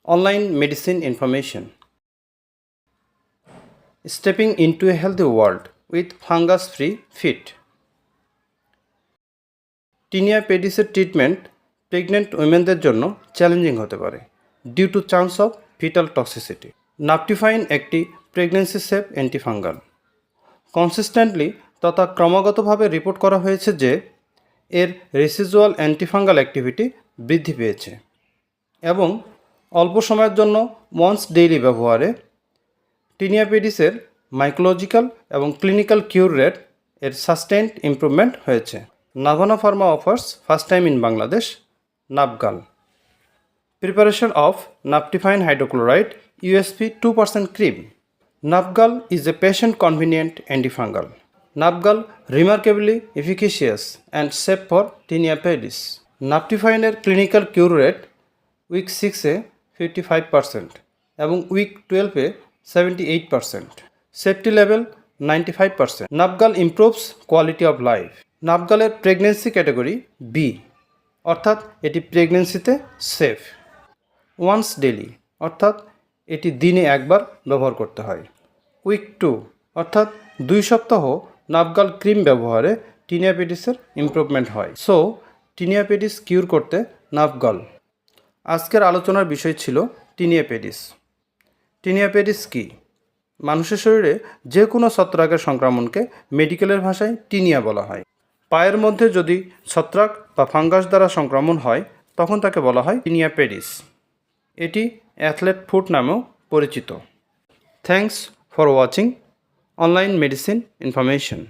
Online medicine information. Stepping into a healthy world with fungus-free feet. Tinea পেডিসের treatment pregnant উইমেনদের জন্য challenging হতে পারে due to chance of fetal toxicity. Naftifine একটি pregnancy safe antifungal. Consistently তথা ক্রমাগতভাবে report করা হয়েছে যে এর রেসিজুয়াল অ্যান্টিফাঙ্গাল অ্যাক্টিভিটি বৃদ্ধি পেয়েছে এবং অল্প সময়ের জন্য ওয়ান্স ডেইলি ব্যবহারে টিনিয়া পেডিসের মাইকোলজিক্যাল এবং ক্লিনিক্যাল কিউর রেট এর সাস্টেইনড ইমপ্রুভমেন্ট হয়েছে। Navana Pharma offers first time in Bangladesh Napgal. Preparation of Naptifine hydrochloride USP 2% cream. Napgal is a patient convenient antifungal. Napgal remarkably efficacious and safe for tinea pedis. Naptifine clinical cure rate week 6 এ 55% এবং week 12 এ 78%. Safety level 95%. Napgal improves quality of life. নাপগালের pregnancy category B, অর্থাৎ এটি প্রেগনেন্সিতে safe. Once daily, অর্থাৎ এটি দিনে একবার ব্যবহার করতে হয়। উইক 2, অর্থাৎ 2 সপ্তাহ নাপগাল ক্রিম ব্যবহারে টিনিয়া পেডিসের ইমপ্রুভমেন্ট হয়। সো টিনিয়া পেডিস কিউর করতে নাপগাল। আজকের আলোচনার বিষয় ছিল টিনিয়া পেডিস। টিনিয়া পেডিস কী? মানুষের শরীরে যে কোনো ছত্রাকের সংক্রমণকে মেডিকেলের ভাষায় টিনিয়া বলা হয়। পায়ের মধ্যে যদি ছত্রাক বা ফাঙ্গাস দ্বারা সংক্রমণ হয় তখন তাকে বলা হয় টিনিয়া পেডিস। এটি অ্যাথলেট ফুট নামেও পরিচিত। Thanks for watching online medicine information.